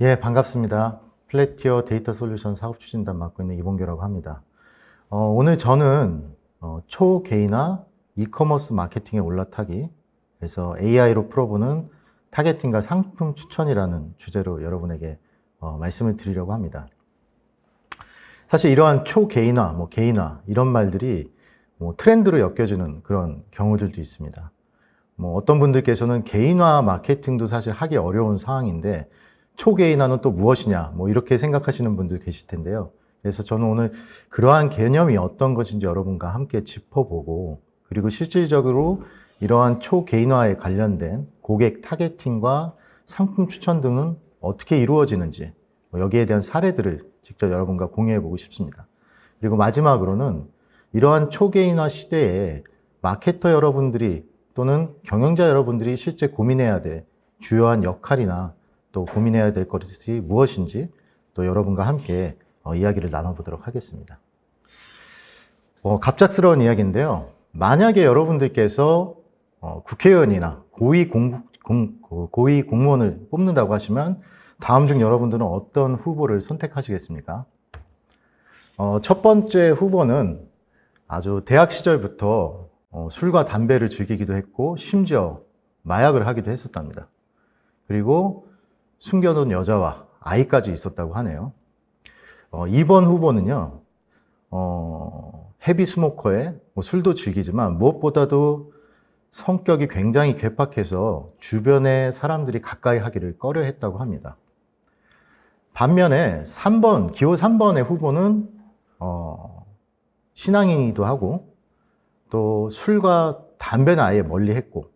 예, 반갑습니다. 플래티어 데이터 솔루션 사업 추진단 맡고 있는 이봉규라고 합니다. 오늘 저는 초개인화 이커머스 마케팅에 올라타기, 그래서 AI로 풀어보는 타겟팅과 상품 추천이라는 주제로 여러분에게 말씀을 드리려고 합니다. 사실 이러한 초개인화, 개인화 이런 말들이 트렌드로 엮여지는 그런 경우들도 있습니다. 어떤 분들께서는 개인화 마케팅도 사실 하기 어려운 상황인데 초개인화는 또 무엇이냐 이렇게 생각하시는 분들 계실 텐데요. 그래서 저는 오늘 그러한 개념이 어떤 것인지 여러분과 함께 짚어보고, 그리고 실질적으로 이러한 초개인화에 관련된 고객 타겟팅과 상품 추천 등은 어떻게 이루어지는지 여기에 대한 사례들을 직접 여러분과 공유해 보고 싶습니다. 그리고 마지막으로는 이러한 초개인화 시대에 마케터 여러분들이 또는 경영자 여러분들이 실제 고민해야 될 주요한 역할이나 또 고민해야 될 것이 무엇인지 또 여러분과 함께 이야기를 나눠보도록 하겠습니다. 갑작스러운 이야기인데요. 만약에 여러분들께서 국회의원이나 고위 공무원을 뽑는다고 하시면 다음 중 여러분들은 어떤 후보를 선택하시겠습니까? 첫 번째 후보는 아주 대학 시절부터 술과 담배를 즐기기도 했고 심지어 마약을 하기도 했었답니다. 그리고 숨겨둔 여자와 아이까지 있었다고 하네요. 2번 후보는요, 헤비 스모커에 술도 즐기지만 무엇보다도 성격이 굉장히 괴팍해서 주변의 사람들이 가까이 하기를 꺼려 했다고 합니다. 반면에 기호 3번의 후보는 신앙인이기도 하고 또 술과 담배는 아예 멀리 했고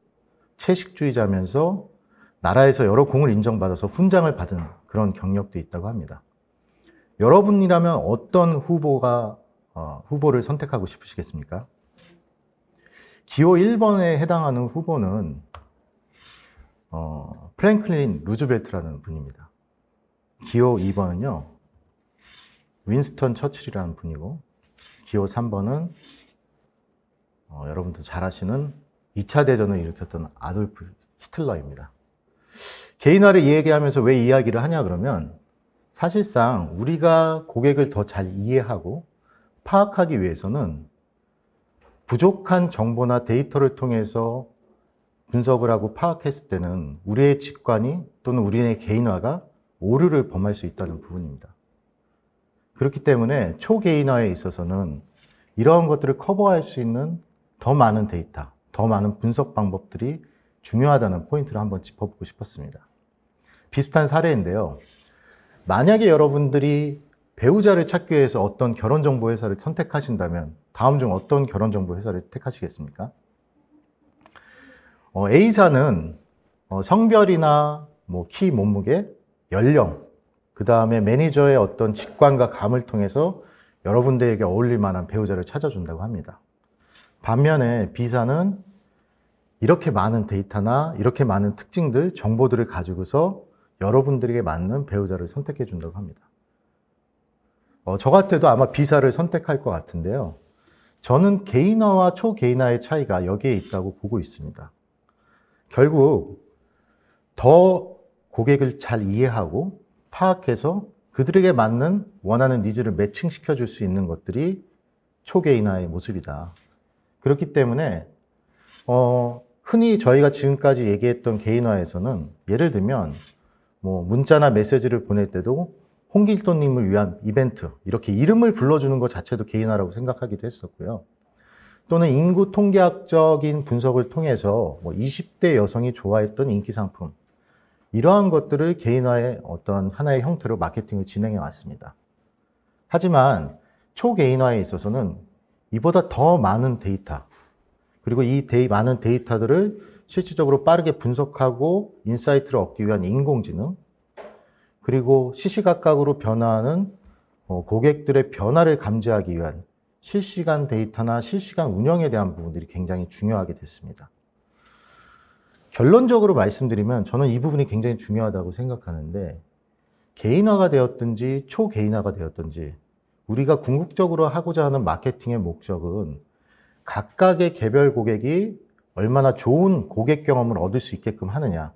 채식주의자면서 나라에서 여러 공을 인정받아서 훈장을 받은 그런 경력도 있다고 합니다. 여러분이라면 어떤 후보를 선택하고 싶으시겠습니까? 기호 1번에 해당하는 후보는 프랭클린 루즈벨트라는 분입니다. 기호 2번은요, 윈스턴 처칠이라는 분이고, 기호 3번은 여러분도 잘 아시는 2차 대전을 일으켰던 아돌프 히틀러입니다. 개인화를 이야기하면서 왜 이야기를 하냐 그러면, 사실상 우리가 고객을 더 잘 이해하고 파악하기 위해서는 부족한 정보나 데이터를 통해서 분석을 하고 파악했을 때는 우리의 직관이 또는 우리의 개인화가 오류를 범할 수 있다는 부분입니다. 그렇기 때문에 초개인화에 있어서는 이러한 것들을 커버할 수 있는 더 많은 데이터, 더 많은 분석 방법들이 중요하다는 포인트를 한번 짚어보고 싶었습니다. 비슷한 사례인데요. 만약에 여러분들이 배우자를 찾기 위해서 어떤 결혼정보회사를 선택하신다면 다음 중 어떤 결혼정보회사를 택하시겠습니까? A사는 성별이나 키, 몸무게, 연령, 그 다음에 매니저의 어떤 직관과 감을 통해서 여러분들에게 어울릴 만한 배우자를 찾아준다고 합니다. 반면에 B사는 이렇게 많은 데이터나 이렇게 많은 특징들, 정보들을 가지고서 여러분들에게 맞는 배우자를 선택해 준다고 합니다. 저 같아도 아마 B사를 선택할 것 같은데요. 저는 개인화와 초개인화의 차이가 여기에 있다고 보고 있습니다. 결국 더 고객을 잘 이해하고 파악해서 그들에게 맞는 원하는 니즈를 매칭시켜 줄 수 있는 것들이 초개인화의 모습이다. 그렇기 때문에 흔히 저희가 지금까지 얘기했던 개인화에서는 예를 들면 문자나 메시지를 보낼 때도 홍길동님을 위한 이벤트, 이렇게 이름을 불러주는 것 자체도 개인화라고 생각하기도 했었고요. 또는 인구 통계학적인 분석을 통해서 20대 여성이 좋아했던 인기 상품, 이러한 것들을 개인화의 어떤 하나의 형태로 마케팅을 진행해 왔습니다. 하지만 초개인화에 있어서는 이보다 더 많은 데이터, 그리고 이 많은 데이터들을 실질적으로 빠르게 분석하고 인사이트를 얻기 위한 인공지능, 그리고 시시각각으로 변화하는 고객들의 변화를 감지하기 위한 실시간 데이터나 실시간 운영에 대한 부분들이 굉장히 중요하게 됐습니다. 결론적으로 말씀드리면 저는 이 부분이 굉장히 중요하다고 생각하는데, 개인화가 되었든지 초개인화가 되었든지 우리가 궁극적으로 하고자 하는 마케팅의 목적은 각각의 개별 고객이 얼마나 좋은 고객 경험을 얻을 수 있게끔 하느냐,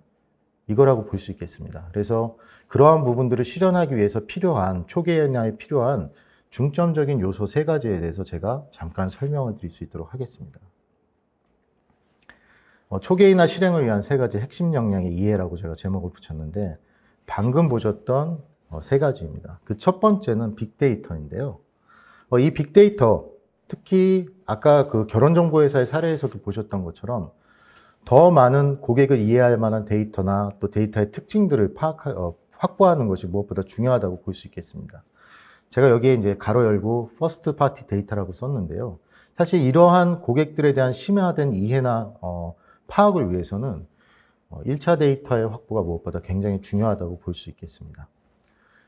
이거라고 볼 수 있겠습니다. 그래서 그러한 부분들을 실현하기 위해서 필요한 초계인화에 필요한 중점적인 요소 세 가지에 대해서 제가 잠깐 설명을 드릴 수 있도록 하겠습니다. 초계인화 실행을 위한 세 가지 핵심 역량의 이해라고 제가 제목을 붙였는데 방금 보셨던 세 가지입니다. 그 첫 번째는 빅데이터인데요. 이 빅데이터, 특히 아까 그 결혼정보회사의 사례에서도 보셨던 것처럼 더 많은 고객을 이해할 만한 데이터나 또 데이터의 특징들을 확보하는 것이 무엇보다 중요하다고 볼 수 있겠습니다. 제가 여기에 이제 가로 열고 퍼스트 파티 데이터라고 썼는데요. 사실 이러한 고객들에 대한 심화된 이해나 파악을 위해서는 1차 데이터의 확보가 무엇보다 굉장히 중요하다고 볼 수 있겠습니다.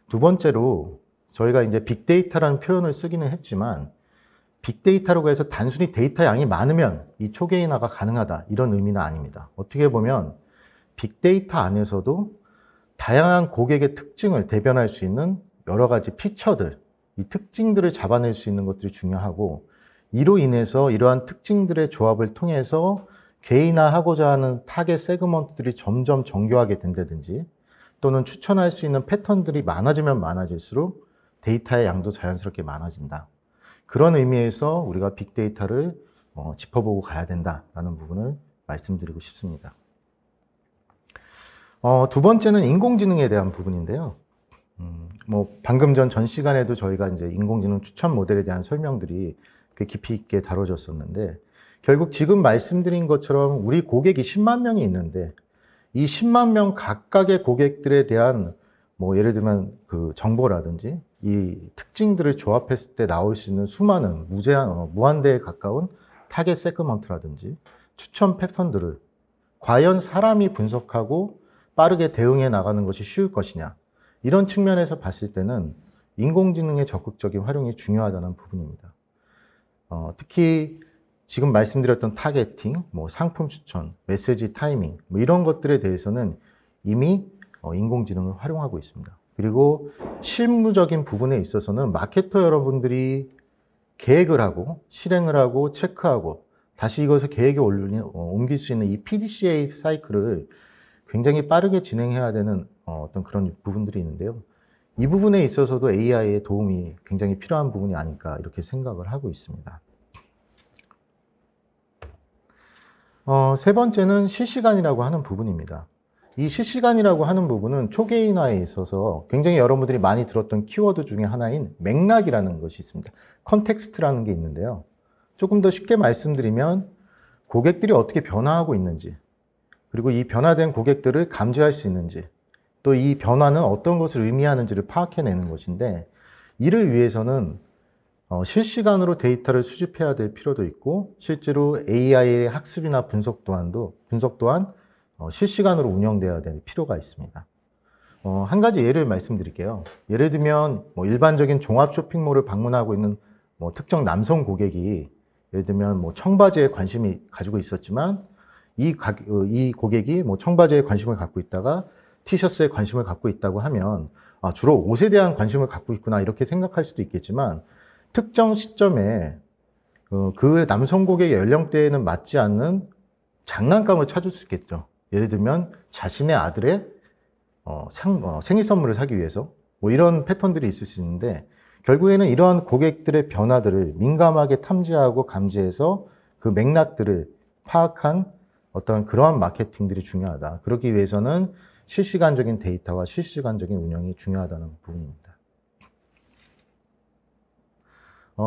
두 번째로 저희가 이제 빅데이터라는 표현을 쓰기는 했지만 빅데이터라고 해서 단순히 데이터 양이 많으면 이 초계인화가 가능하다 이런 의미는 아닙니다. 어떻게 보면 빅데이터 안에서도 다양한 고객의 특징을 대변할 수 있는 여러 가지 피처들, 이 특징들을 잡아낼 수 있는 것들이 중요하고 이로 인해서 이러한 특징들의 조합을 통해서 개인화하고자 하는 타겟 세그먼트들이 점점 정교하게 된다든지 또는 추천할 수 있는 패턴들이 많아지면 많아질수록 데이터의 양도 자연스럽게 많아진다. 그런 의미에서 우리가 빅데이터를 짚어보고 가야 된다라는 부분을 말씀드리고 싶습니다. 두 번째는 인공지능에 대한 부분인데요. 방금 전 시간에도 저희가 이제 인공지능 추천 모델에 대한 설명들이 꽤 깊이 있게 다뤄졌었는데 결국 지금 말씀드린 것처럼 우리 고객이 10만 명이 있는데 이 10만 명 각각의 고객들에 대한 예를 들면 그 정보라든지 이 특징들을 조합했을 때 나올 수 있는 수많은 무한대에 가까운 타겟 세그먼트라든지 추천 패턴들을 과연 사람이 분석하고 빠르게 대응해 나가는 것이 쉬울 것이냐 이런 측면에서 봤을 때는 인공지능의 적극적인 활용이 중요하다는 부분입니다. 특히 지금 말씀드렸던 타겟팅, 상품 추천, 메시지 타이밍 이런 것들에 대해서는 이미 인공지능을 활용하고 있습니다. 그리고 실무적인 부분에 있어서는 마케터 여러분들이 계획을 하고 실행을 하고 체크하고 다시 이것을 계획에 옮길 수 있는 이 PDCA 사이클을 굉장히 빠르게 진행해야 되는 어떤 그런 부분들이 있는데요. 이 부분에 있어서도 AI의 도움이 굉장히 필요한 부분이 아닐까 이렇게 생각을 하고 있습니다. 세 번째는 실시간이라고 하는 부분입니다. 이 실시간이라고 하는 부분은 초계인화에 있어서 굉장히 여러분들이 많이 들었던 키워드 중에 하나인 맥락이라는 것이 있습니다. 컨텍스트라는 게 있는데요. 조금 더 쉽게 말씀드리면 고객들이 어떻게 변화하고 있는지 그리고 이 변화된 고객들을 감지할 수 있는지 또 이 변화는 어떤 것을 의미하는지를 파악해내는 것인데 이를 위해서는 실시간으로 데이터를 수집해야 될 필요도 있고 실제로 AI의 학습이나 분석 또한 실시간으로 운영돼야 될 필요가 있습니다. 한 가지 예를 말씀드릴게요. 예를 들면 일반적인 종합 쇼핑몰을 방문하고 있는 특정 남성 고객이 예를 들면 청바지에 관심이 가지고 있었지만 이 고객이 청바지에 관심을 갖고 있다가 티셔츠에 관심을 갖고 있다고 하면 주로 옷에 대한 관심을 갖고 있구나 이렇게 생각할 수도 있겠지만 특정 시점에 그 남성 고객의 연령대에는 맞지 않는 장난감을 찾을 수 있겠죠. 예를 들면 자신의 아들의 생일 선물을 사기 위해서 이런 패턴들이 있을 수 있는데 결국에는 이러한 고객들의 변화들을 민감하게 탐지하고 감지해서 그 맥락들을 파악한 어떤 그러한 마케팅들이 중요하다. 그러기 위해서는 실시간적인 데이터와 실시간적인 운영이 중요하다는 부분입니다.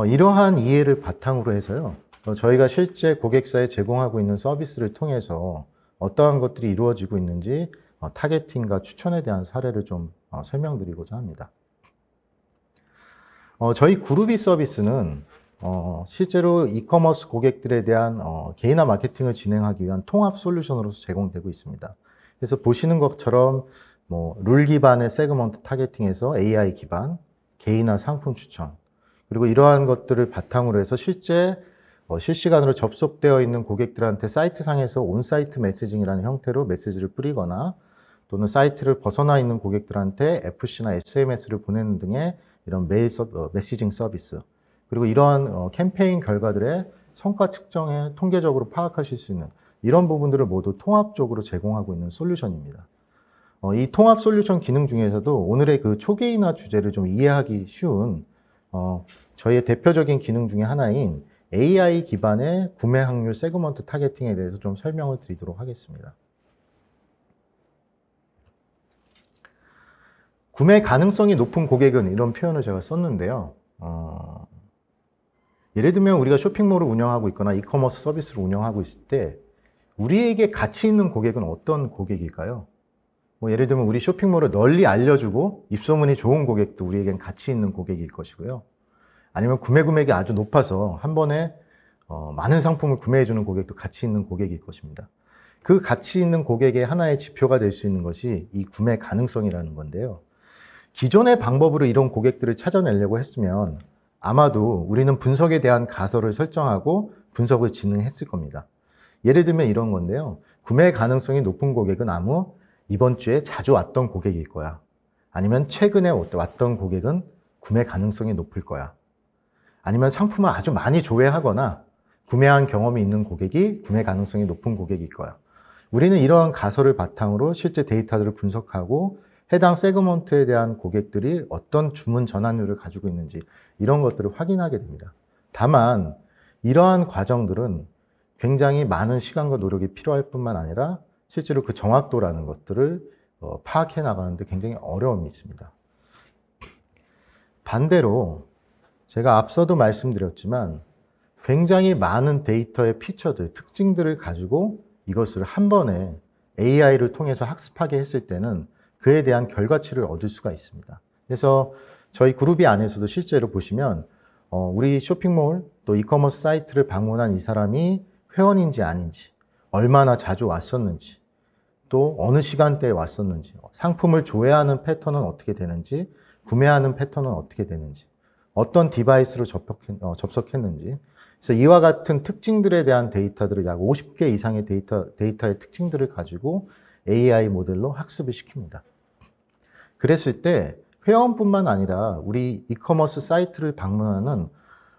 이러한 이해를 바탕으로 해서요. 저희가 실제 고객사에 제공하고 있는 서비스를 통해서 어떠한 것들이 이루어지고 있는지 타겟팅과 추천에 대한 사례를 좀 설명드리고자 합니다. 저희 그룹이 서비스는 실제로 이커머스 고객들에 대한 개인화 마케팅을 진행하기 위한 통합 솔루션으로서 제공되고 있습니다. 그래서 보시는 것처럼 룰 기반의 세그먼트 타겟팅에서 AI 기반, 개인화 상품 추천, 그리고 이러한 것들을 바탕으로 해서 실시간으로 접속되어 있는 고객들한테 사이트상에서 온사이트 메시징이라는 형태로 메시지를 뿌리거나 또는 사이트를 벗어나 있는 고객들한테 FC나 SMS를 보내는 등의 이런 메시징 서비스 그리고 이러한 캠페인 결과들의 성과 측정에 통계적으로 파악하실 수 있는 이런 부분들을 모두 통합적으로 제공하고 있는 솔루션입니다. 이 통합 솔루션 기능 중에서도 오늘의 그 초개인화 주제를 좀 이해하기 쉬운 저희의 대표적인 기능 중에 하나인 AI 기반의 구매 확률 세그먼트 타겟팅에 대해서 좀 설명을 드리도록 하겠습니다. 구매 가능성이 높은 고객은 이런 표현을 제가 썼는데요. 예를 들면 우리가 쇼핑몰을 운영하고 있거나 이커머스 서비스를 운영하고 있을 때 우리에게 가치 있는 고객은 어떤 고객일까요? 예를 들면 우리 쇼핑몰을 널리 알려주고 입소문이 좋은 고객도 우리에겐 가치 있는 고객일 것이고요. 아니면 구매 금액이 아주 높아서 한 번에 많은 상품을 구매해주는 고객도 가치 있는 고객일 것입니다. 그 가치 있는 고객의 하나의 지표가 될 수 있는 것이 이 구매 가능성이라는 건데요. 기존의 방법으로 이런 고객들을 찾아내려고 했으면 아마도 우리는 분석에 대한 가설을 설정하고 분석을 진행했을 겁니다. 예를 들면 이런 건데요. 구매 가능성이 높은 고객은 아무 이번 주에 자주 왔던 고객일 거야. 아니면 최근에 왔던 고객은 구매 가능성이 높을 거야. 아니면 상품을 아주 많이 조회하거나 구매한 경험이 있는 고객이 구매 가능성이 높은 고객일 거야. 우리는 이러한 가설을 바탕으로 실제 데이터들을 분석하고 해당 세그먼트에 대한 고객들이 어떤 주문 전환율을 가지고 있는지 이런 것들을 확인하게 됩니다. 다만 이러한 과정들은 굉장히 많은 시간과 노력이 필요할 뿐만 아니라 실제로 그 정확도라는 것들을 파악해 나가는데 굉장히 어려움이 있습니다. 반대로 제가 앞서도 말씀드렸지만 굉장히 많은 데이터의 피처들, 특징들을 가지고 이것을 한 번에 AI를 통해서 학습하게 했을 때는 그에 대한 결과치를 얻을 수가 있습니다. 그래서 저희 그룹이 안에서도 실제로 보시면 우리 쇼핑몰 또 이커머스 사이트를 방문한 이 사람이 회원인지 아닌지, 얼마나 자주 왔었는지, 또 어느 시간대에 왔었는지, 상품을 조회하는 패턴은 어떻게 되는지, 구매하는 패턴은 어떻게 되는지, 어떤 디바이스로 접속했는지, 그래서 이와 같은 특징들에 대한 데이터들을 약 50개 이상의 데이터의 특징들을 가지고 AI 모델로 학습을 시킵니다. 그랬을 때 회원뿐만 아니라 우리 이커머스 사이트를 방문하는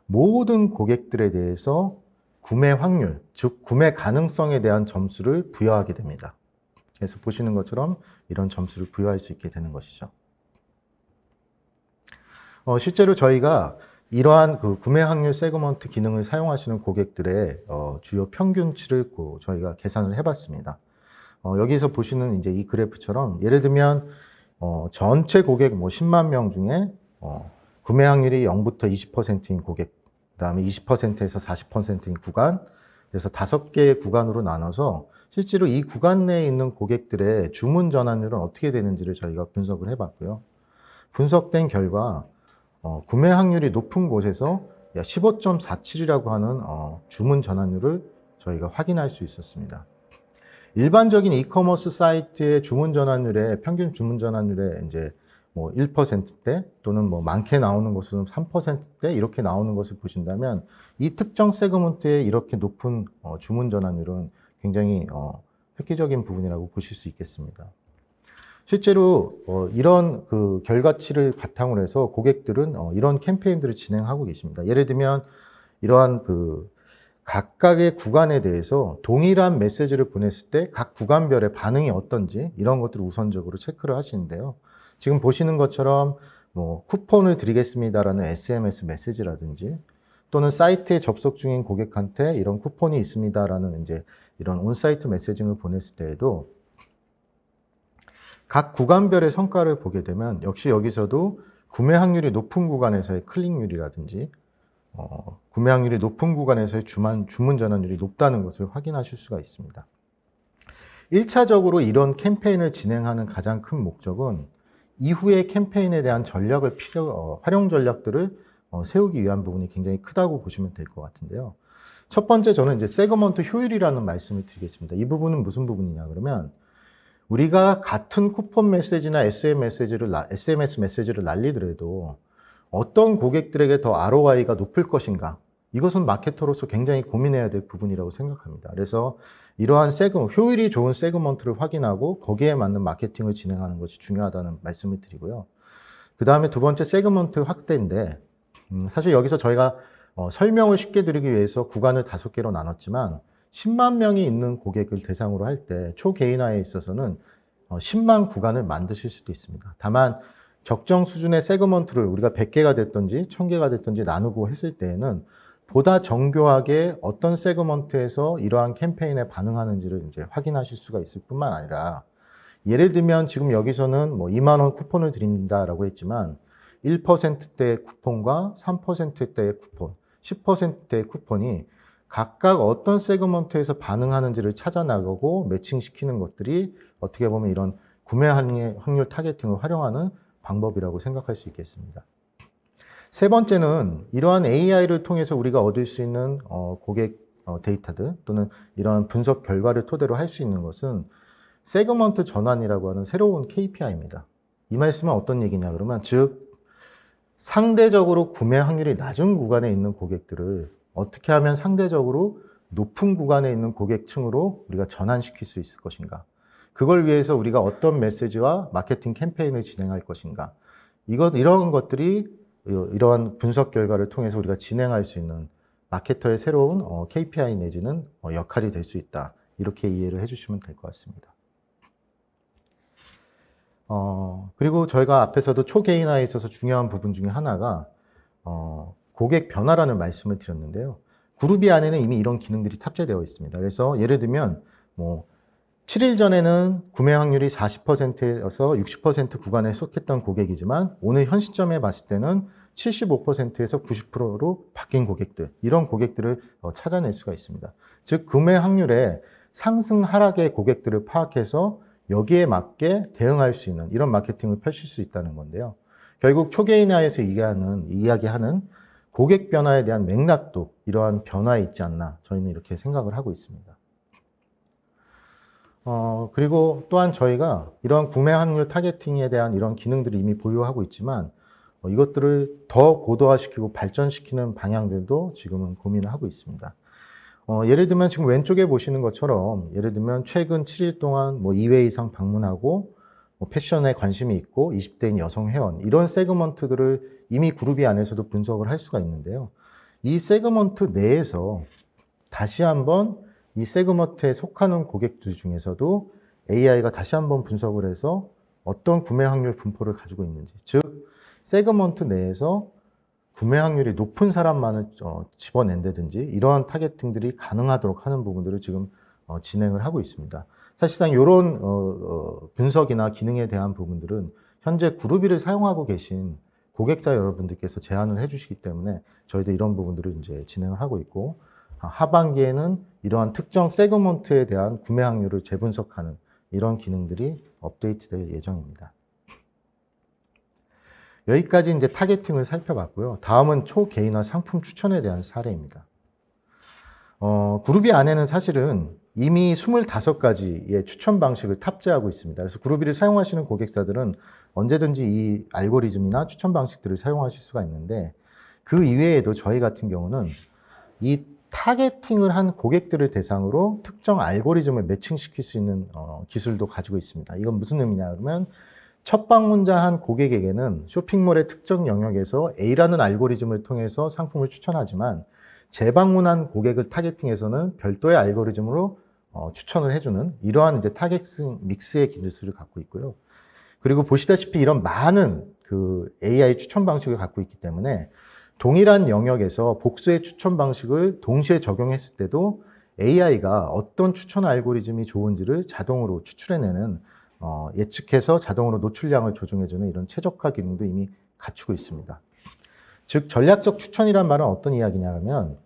모든 고객들에 대해서 구매 확률, 즉 구매 가능성에 대한 점수를 부여하게 됩니다. 그래서 보시는 것처럼 이런 점수를 부여할 수 있게 되는 것이죠. 실제로 저희가 이러한 그 구매 확률 세그먼트 기능을 사용하시는 고객들의 주요 평균치를 저희가 계산을 해봤습니다. 여기서 보시는 이제 이 그래프처럼 예를 들면 전체 고객 10만 명 중에 구매 확률이 0부터 20%인 고객, 그 다음에 20%에서 40%인 구간, 그래서 5개의 구간으로 나눠서 실제로 이 구간 내에 있는 고객들의 주문 전환율은 어떻게 되는지를 저희가 분석을 해봤고요. 분석된 결과 구매 확률이 높은 곳에서 15.47이라고 하는 주문 전환율을 저희가 확인할 수 있었습니다. 일반적인 이커머스 사이트의 주문 전환율의 평균 주문 전환율의 이제 1%대 또는 많게 나오는 것은 3%대 이렇게 나오는 것을 보신다면 이 특정 세그먼트의 이렇게 높은 주문 전환율은 굉장히 획기적인 부분이라고 보실 수 있겠습니다. 실제로 이런 그 결과치를 바탕으로 해서 고객들은 이런 캠페인들을 진행하고 계십니다. 예를 들면 이러한 그 각각의 구간에 대해서 동일한 메시지를 보냈을 때 각 구간별의 반응이 어떤지 이런 것들을 우선적으로 체크를 하시는데요. 지금 보시는 것처럼 쿠폰을 드리겠습니다라는 SMS 메시지라든지 또는 사이트에 접속 중인 고객한테 이런 쿠폰이 있습니다라는 이제 이런 온사이트 메시징을 보냈을 때에도 각 구간별의 성과를 보게 되면 역시 여기서도 구매 확률이 높은 구간에서의 클릭률이라든지 구매 확률이 높은 구간에서의 주문 전환율이 높다는 것을 확인하실 수가 있습니다. 1차적으로 이런 캠페인을 진행하는 가장 큰 목적은 이후의 캠페인에 대한 활용 전략들을 세우기 위한 부분이 굉장히 크다고 보시면 될 것 같은데요. 첫 번째 저는 이제 세그먼트 효율이라는 말씀을 드리겠습니다. 이 부분은 무슨 부분이냐 그러면 우리가 같은 쿠폰 메시지나 SMS 메시지를 날리더라도 어떤 고객들에게 더 ROI가 높을 것인가, 이것은 마케터로서 굉장히 고민해야 될 부분이라고 생각합니다. 그래서 이러한 효율이 좋은 세그먼트를 확인하고 거기에 맞는 마케팅을 진행하는 것이 중요하다는 말씀을 드리고요. 그 다음에 두 번째 세그먼트 확대인데 사실 여기서 저희가 설명을 쉽게 드리기 위해서 구간을 5개로 나눴지만 10만 명이 있는 고객을 대상으로 할 때 초개인화에 있어서는 10만 구간을 만드실 수도 있습니다. 다만 적정 수준의 세그먼트를 우리가 100개가 됐든지 1000개가 됐든지 나누고 했을 때에는 보다 정교하게 어떤 세그먼트에서 이러한 캠페인에 반응하는지를 이제 확인하실 수가 있을 뿐만 아니라, 예를 들면 지금 여기서는 뭐 2만 원 쿠폰을 드린다라고 했지만 1%대의 쿠폰과 3%대의 쿠폰, 10%대의 쿠폰이 각각 어떤 세그먼트에서 반응하는지를 찾아나가고 매칭시키는 것들이 어떻게 보면 이런 구매 확률 타겟팅을 활용하는 방법이라고 생각할 수 있겠습니다. 세 번째는 이러한 AI를 통해서 우리가 얻을 수 있는 고객 데이터들 또는 이러한 분석 결과를 토대로 할 수 있는 것은 세그먼트 전환이라고 하는 새로운 KPI입니다. 이 말씀은 어떤 얘기냐 그러면, 즉 상대적으로 구매 확률이 낮은 구간에 있는 고객들을 어떻게 하면 상대적으로 높은 구간에 있는 고객층으로 우리가 전환시킬 수 있을 것인가, 그걸 위해서 우리가 어떤 메시지와 마케팅 캠페인을 진행할 것인가, 이런 것들이 이러한 분석 결과를 통해서 우리가 진행할 수 있는 마케터의 새로운 KPI 내지는 역할이 될 수 있다. 이렇게 이해를 해주시면 될 것 같습니다. 그리고 저희가 앞에서도 초개인화에 있어서 중요한 부분 중에 하나가 고객 변화라는 말씀을 드렸는데요. 그룹이 안에는 이미 이런 기능들이 탑재되어 있습니다. 그래서 예를 들면 뭐 7일 전에는 구매 확률이 40%에서 60% 구간에 속했던 고객이지만 오늘 현 시점에 봤을 때는 75%에서 90%로 바뀐 고객들, 이런 고객들을 찾아낼 수가 있습니다. 즉 구매 확률의 상승 하락의 고객들을 파악해서 여기에 맞게 대응할 수 있는 이런 마케팅을 펼칠 수 있다는 건데요. 결국 초개인화에서 이야기하는 고객 변화에 대한 맥락도 이러한 변화에 있지 않나, 저희는 이렇게 생각을 하고 있습니다. 그리고 또한 저희가 이러한 구매 확률 타겟팅에 대한 이런 기능들을 이미 보유하고 있지만 이것들을 더 고도화시키고 발전시키는 방향들도 지금은 고민을 하고 있습니다. 예를 들면 지금 왼쪽에 보시는 것처럼, 예를 들면 최근 7일 동안 뭐 2회 이상 방문하고 패션에 관심이 있고 20대인 여성 회원, 이런 세그먼트들을 이미 그룹이 안에서도 분석을 할 수가 있는데요. 이 세그먼트 내에서 다시 한번 이 세그먼트에 속하는 고객들 중에서도 AI가 다시 한번 분석을 해서 어떤 구매 확률 분포를 가지고 있는지, 즉 세그먼트 내에서 구매 확률이 높은 사람만을 집어낸다든지 이러한 타겟팅들이 가능하도록 하는 부분들을 지금 진행을 하고 있습니다. 사실상 이런 분석이나 기능에 대한 부분들은 현재 그룹이를 사용하고 계신 고객사 여러분들께서 제안을 해주시기 때문에 저희도 이런 부분들을 이제 진행을 하고 있고, 하반기에는 이러한 특정 세그먼트에 대한 구매 확률을 재분석하는 이런 기능들이 업데이트될 예정입니다. 여기까지 이제 타겟팅을 살펴봤고요. 다음은 초개인화 상품 추천에 대한 사례입니다. 그룹이 안에는 사실은 이미 25가지의 추천 방식을 탑재하고 있습니다. 그래서 그룹이를 사용하시는 고객사들은 언제든지 이 알고리즘이나 추천 방식들을 사용하실 수가 있는데, 그 이외에도 저희 같은 경우는 이 타겟팅을 한 고객들을 대상으로 특정 알고리즘을 매칭시킬 수 있는 기술도 가지고 있습니다. 이건 무슨 의미냐 그러면, 첫 방문자 한 고객에게는 쇼핑몰의 특정 영역에서 A라는 알고리즘을 통해서 상품을 추천하지만, 재방문한 고객을 타겟팅해서는 별도의 알고리즘으로 추천을 해주는 이러한 이제 타겟팅 믹스의 기술을 갖고 있고요. 그리고 보시다시피 이런 많은 그 AI 추천 방식을 갖고 있기 때문에 동일한 영역에서 복수의 추천 방식을 동시에 적용했을 때도 AI가 어떤 추천 알고리즘이 좋은지를 자동으로 추출해내는 예측해서 자동으로 노출량을 조정해주는 이런 최적화 기능도 이미 갖추고 있습니다. 즉 전략적 추천이란 말은 어떤 이야기냐 하면,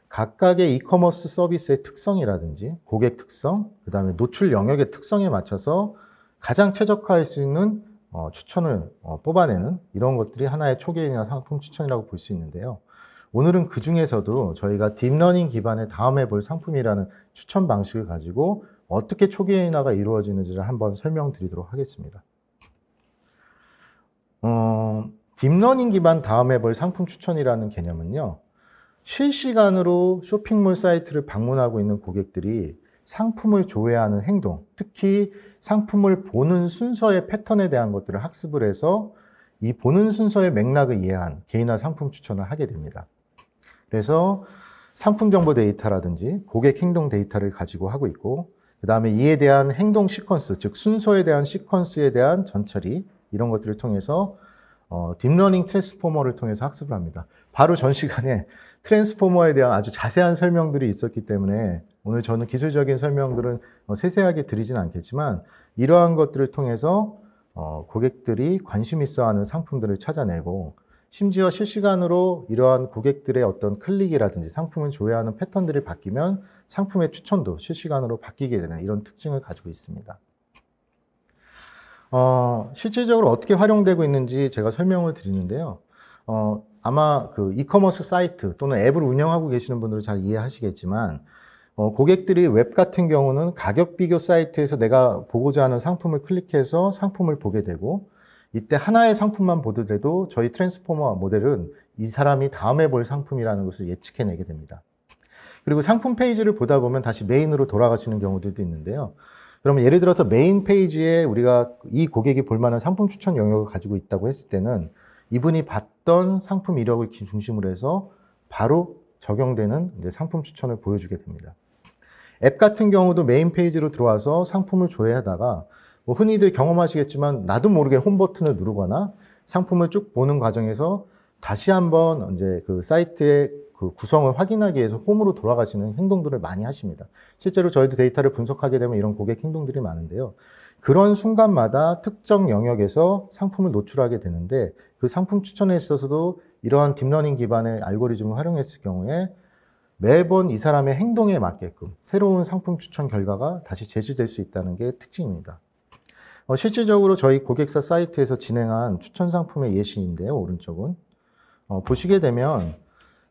각각의 이커머스 서비스의 특성이라든지 고객 특성, 그 다음에 노출 영역의 특성에 맞춰서 가장 최적화할 수 있는 추천을 뽑아내는 이런 것들이 하나의 초개인화 상품 추천이라고 볼 수 있는데요. 오늘은 그 중에서도 저희가 딥러닝 기반의 다음에 볼 상품이라는 추천 방식을 가지고 어떻게 초개인화가 이루어지는지를 한번 설명드리도록 하겠습니다. 딥러닝 기반 다음에 볼 상품 추천이라는 개념은요, 실시간으로 쇼핑몰 사이트를 방문하고 있는 고객들이 상품을 조회하는 행동, 특히 상품을 보는 순서의 패턴에 대한 것들을 학습을 해서 이 보는 순서의 맥락을 이해한 개인화 상품 추천을 하게 됩니다. 그래서 상품 정보 데이터라든지 고객 행동 데이터를 가지고 하고 있고, 그 다음에 이에 대한 행동 시퀀스, 즉 순서에 대한 시퀀스에 대한 전처리, 이런 것들을 통해서 딥러닝 트랜스포머를 통해서 학습을 합니다. 바로 전 시간에 트랜스포머에 대한 아주 자세한 설명들이 있었기 때문에 오늘 저는 기술적인 설명들은 세세하게 드리진 않겠지만, 이러한 것들을 통해서 고객들이 관심 있어 하는 상품들을 찾아내고, 심지어 실시간으로 이러한 고객들의 어떤 클릭이라든지 상품을 조회하는 패턴들이 바뀌면 상품의 추천도 실시간으로 바뀌게 되는 이런 특징을 가지고 있습니다. 실질적으로 어떻게 활용되고 있는지 제가 설명을 드리는데요. 아마 그 이커머스 사이트 또는 앱을 운영하고 계시는 분들은 잘 이해하시겠지만, 고객들이 웹 같은 경우는 가격 비교 사이트에서 내가 보고자 하는 상품을 클릭해서 상품을 보게 되고, 이때 하나의 상품만 보더라도 저희 트랜스포머 모델은 이 사람이 다음에 볼 상품이라는 것을 예측해내게 됩니다. 그리고 상품 페이지를 보다 보면 다시 메인으로 돌아가시는 경우들도 있는데요. 그러면 예를 들어서 메인 페이지에 우리가 이 고객이 볼 만한 상품 추천 영역을 가지고 있다고 했을 때는 이분이 봤던 상품 이력을 중심으로 해서 바로 적용되는 이제 상품 추천을 보여주게 됩니다. 앱 같은 경우도 메인 페이지로 들어와서 상품을 조회하다가 뭐 흔히들 경험하시겠지만 나도 모르게 홈 버튼을 누르거나 상품을 쭉 보는 과정에서 다시 한번 이제 그 사이트의 그 구성을 확인하기 위해서 홈으로 돌아가시는 행동들을 많이 하십니다. 실제로 저희도 데이터를 분석하게 되면 이런 고객 행동들이 많은데요. 그런 순간마다 특정 영역에서 상품을 노출하게 되는데, 그 상품 추천에 있어서도 이러한 딥러닝 기반의 알고리즘을 활용했을 경우에 매번 이 사람의 행동에 맞게끔 새로운 상품 추천 결과가 다시 제시될 수 있다는 게 특징입니다. 실질적으로 저희 고객사 사이트에서 진행한 추천 상품의 예시인데요. 오른쪽은 보시게 되면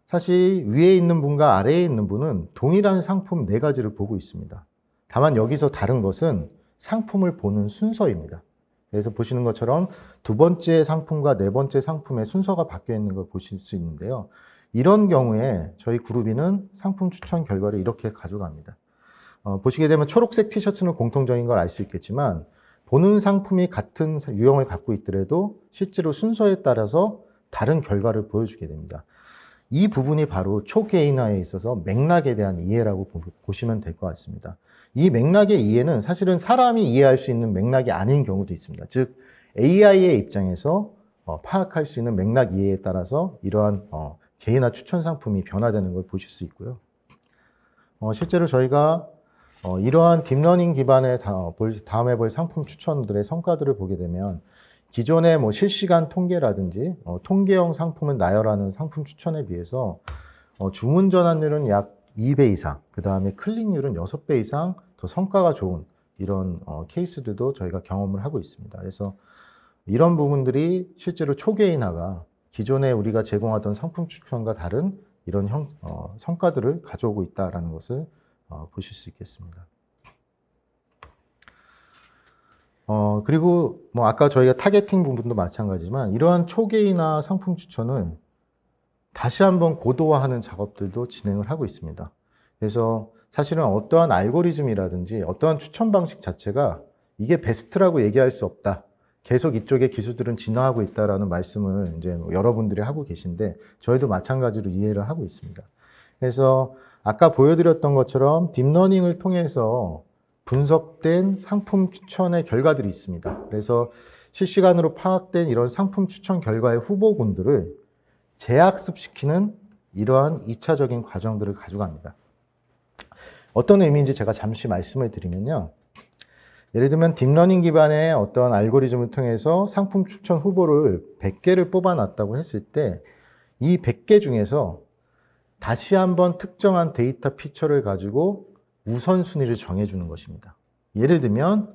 사실 위에 있는 분과 아래에 있는 분은 동일한 상품 4가지를 보고 있습니다. 다만 여기서 다른 것은 상품을 보는 순서입니다. 그래서 보시는 것처럼 2번째 상품과 4번째 상품의 순서가 바뀌어 있는 걸 보실 수 있는데요. 이런 경우에 저희 그룹이는 상품 추천 결과를 이렇게 가져갑니다. 보시게 되면 초록색 티셔츠는 공통적인 걸 알 수 있겠지만, 보는 상품이 같은 유형을 갖고 있더라도 실제로 순서에 따라서 다른 결과를 보여주게 됩니다. 이 부분이 바로 초개인화에 있어서 맥락에 대한 이해라고 보시면 될 것 같습니다. 이 맥락의 이해는 사실은 사람이 이해할 수 있는 맥락이 아닌 경우도 있습니다. 즉 AI의 입장에서 파악할 수 있는 맥락 이해에 따라서 이러한 개인화 추천 상품이 변화되는 걸 보실 수 있고요. 실제로 저희가 이러한 딥러닝 기반의 다음에 볼 상품 추천들의 성과들을 보게 되면, 기존의 뭐 실시간 통계라든지 통계형 상품을 나열하는 상품 추천에 비해서 주문 전환율은 약 2배 이상, 그 다음에 클릭률은 6배 이상 더 성과가 좋은 이런 케이스들도 저희가 경험을 하고 있습니다. 그래서 이런 부분들이 실제로 초개인화가 기존에 우리가 제공하던 상품 추천과 다른 이런 성과들을 가져오고 있다는 것을 보실 수 있겠습니다. 그리고 뭐 아까 저희가 타겟팅 부분도 마찬가지지만, 이러한 초개인화 상품 추천을 다시 한번 고도화하는 작업들도 진행을 하고 있습니다. 그래서 사실은 어떠한 알고리즘이라든지 어떠한 추천 방식 자체가 이게 베스트라고 얘기할 수 없다. 계속 이쪽의 기술들은 진화하고 있다라는 말씀을 이제 여러분들이 하고 계신데, 저희도 마찬가지로 이해를 하고 있습니다. 그래서 아까 보여드렸던 것처럼 딥러닝을 통해서 분석된 상품 추천의 결과들이 있습니다. 그래서 실시간으로 파악된 이런 상품 추천 결과의 후보군들을 재학습시키는 이러한 2차적인 과정들을 가져갑니다. 어떤 의미인지 제가 잠시 말씀을 드리면요. 예를 들면 딥러닝 기반의 어떤 알고리즘을 통해서 상품 추천 후보를 100개를 뽑아놨다고 했을 때, 이 100개 중에서 다시 한번 특정한 데이터 피처를 가지고 우선순위를 정해주는 것입니다. 예를 들면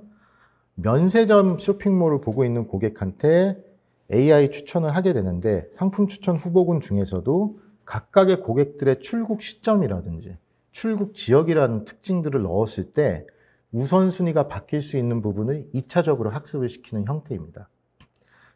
면세점 쇼핑몰을 보고 있는 고객한테 AI 추천을 하게 되는데, 상품 추천 후보군 중에서도 각각의 고객들의 출국 시점이라든지 출국 지역이라는 특징들을 넣었을 때 우선순위가 바뀔 수 있는 부분을 2차적으로 학습을 시키는 형태입니다.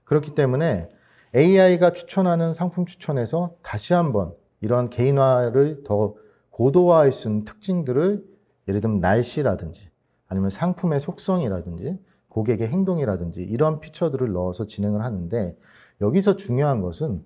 그렇기 때문에 AI가 추천하는 상품 추천에서 다시 한번 이러한 개인화를 더 고도화할 수 있는 특징들을, 예를 들면 날씨라든지 아니면 상품의 속성이라든지 고객의 행동이라든지 이런 피처들을 넣어서 진행을 하는데, 여기서 중요한 것은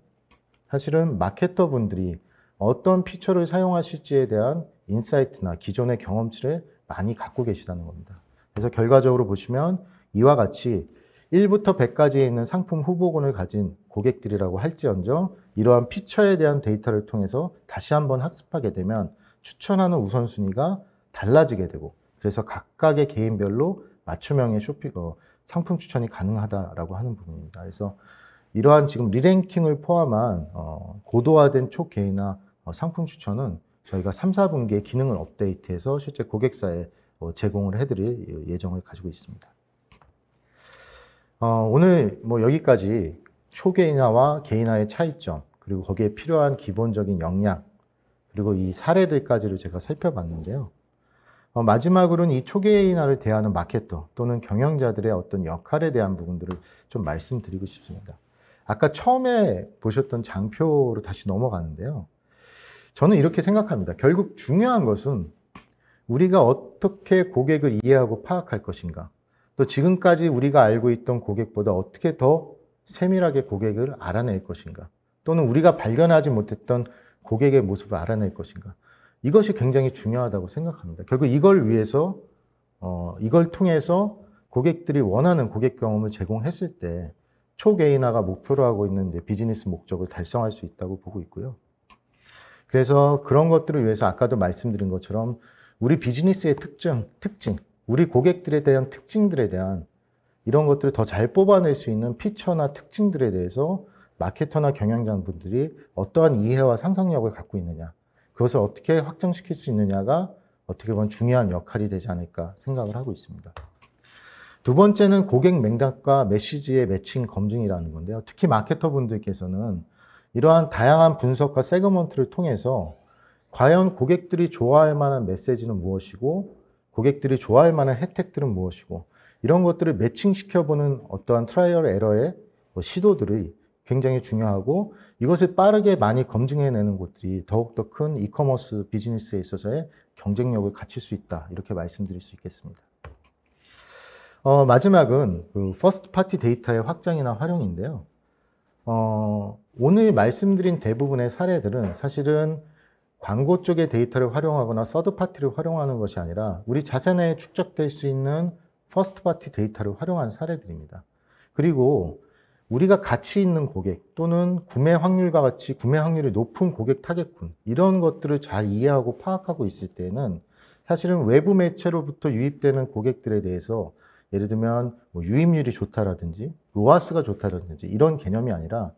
사실은 마케터 분들이 어떤 피처를 사용하실지에 대한 인사이트나 기존의 경험치를 많이 갖고 계시다는 겁니다. 그래서 결과적으로 보시면 이와 같이 1부터 100까지에 있는 상품 후보군을 가진 고객들이라고 할지언정 이러한 피처에 대한 데이터를 통해서 다시 한번 학습하게 되면 추천하는 우선순위가 달라지게 되고 그래서 각각의 개인별로 맞춤형의 상품 추천이 가능하다라고 하는 부분입니다. 그래서 이러한 지금 리랭킹을 포함한 고도화된 초개인화 상품 추천은 저희가 3, 4분기에 기능을 업데이트해서 실제 고객사에 제공을 해드릴 예정을 가지고 있습니다. 오늘 여기까지 초개인화와 개인화의 차이점, 그리고 거기에 필요한 기본적인 역량, 그리고 이 사례들까지를 제가 살펴봤는데요. 마지막으로는 이 초개인화를 대하는 마케터 또는 경영자들의 어떤 역할에 대한 부분들을 좀 말씀드리고 싶습니다. 아까 처음에 보셨던 장표로 다시 넘어가는데요. 저는 이렇게 생각합니다. 결국 중요한 것은 우리가 어떻게 고객을 이해하고 파악할 것인가, 또 지금까지 우리가 알고 있던 고객보다 어떻게 더 세밀하게 고객을 알아낼 것인가, 또는 우리가 발견하지 못했던 고객의 모습을 알아낼 것인가, 이것이 굉장히 중요하다고 생각합니다. 결국 이걸 위해서 이걸 통해서 고객들이 원하는 고객 경험을 제공했을 때 초개인화가 목표로 하고 있는 이제 비즈니스 목적을 달성할 수 있다고 보고 있고요. 그래서 그런 것들을 위해서 아까도 말씀드린 것처럼 우리 비즈니스의 특징, 우리 고객들에 대한 특징들에 대한 이런 것들을 더 잘 뽑아낼 수 있는 피처나 특징들에 대해서 마케터나 경영자분들이 어떠한 이해와 상상력을 갖고 있느냐, 그것을 어떻게 확정시킬 수 있느냐가 어떻게 보면 중요한 역할이 되지 않을까 생각을 하고 있습니다. 두 번째는 고객 맥락과 메시지의 매칭 검증이라는 건데요. 특히 마케터 분들께서는 이러한 다양한 분석과 세그먼트를 통해서 과연 고객들이 좋아할 만한 메시지는 무엇이고 고객들이 좋아할 만한 혜택들은 무엇이고 이런 것들을 매칭시켜보는 어떠한 트라이얼 에러의 시도들이 굉장히 중요하고 이것을 빠르게 많이 검증해내는 곳들이 더욱더 큰 이커머스 비즈니스에 있어서의 경쟁력을 갖출 수 있다, 이렇게 말씀드릴 수 있겠습니다. 마지막은 퍼스트 파티 데이터의 확장이나 활용인데요. 오늘 말씀드린 대부분의 사례들은 사실은 광고 쪽의 데이터를 활용하거나 서드 파티를 활용하는 것이 아니라 우리 자사 내에 축적될 수 있는 퍼스트 파티 데이터를 활용한 사례들입니다. 그리고 우리가 가치 있는 고객 또는 구매 확률과 같이 구매 확률이 높은 고객 타겟군, 이런 것들을 잘 이해하고 파악하고 있을 때는 사실은 외부 매체로부터 유입되는 고객들에 대해서 예를 들면 유입률이 좋다라든지 로아스가 좋다라든지 이런 개념이 아니라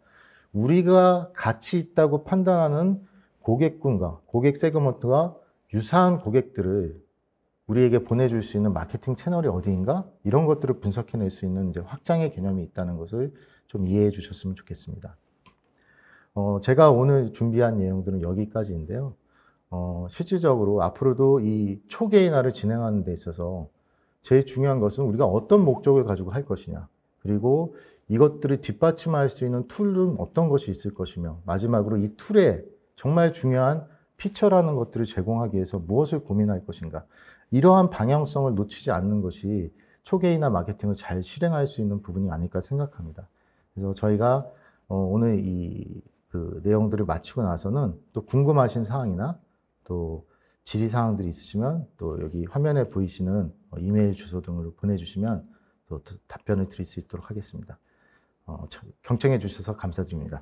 우리가 가치 있다고 판단하는 고객군과 고객 세그먼트와 유사한 고객들을 우리에게 보내줄 수 있는 마케팅 채널이 어디인가, 이런 것들을 분석해낼 수 있는 이제 확장의 개념이 있다는 것을 좀 이해해 주셨으면 좋겠습니다. 제가 오늘 준비한 내용들은 여기까지인데요. 실질적으로 앞으로도 이 초개인화를 진행하는 데 있어서 제일 중요한 것은 우리가 어떤 목적을 가지고 할 것이냐, 그리고 이것들을 뒷받침할 수 있는 툴은 어떤 것이 있을 것이며, 마지막으로 이 툴에 정말 중요한 피처라는 것들을 제공하기 위해서 무엇을 고민할 것인가, 이러한 방향성을 놓치지 않는 것이 초개인화 마케팅을 잘 실행할 수 있는 부분이 아닐까 생각합니다. 그래서 저희가 오늘 그 내용들을 마치고 나서는 또 궁금하신 사항이나 또 질의 사항들이 있으시면 또 여기 화면에 보이시는 이메일 주소 등으로 보내주시면 또 답변을 드릴 수 있도록 하겠습니다. 경청해 주셔서 감사드립니다.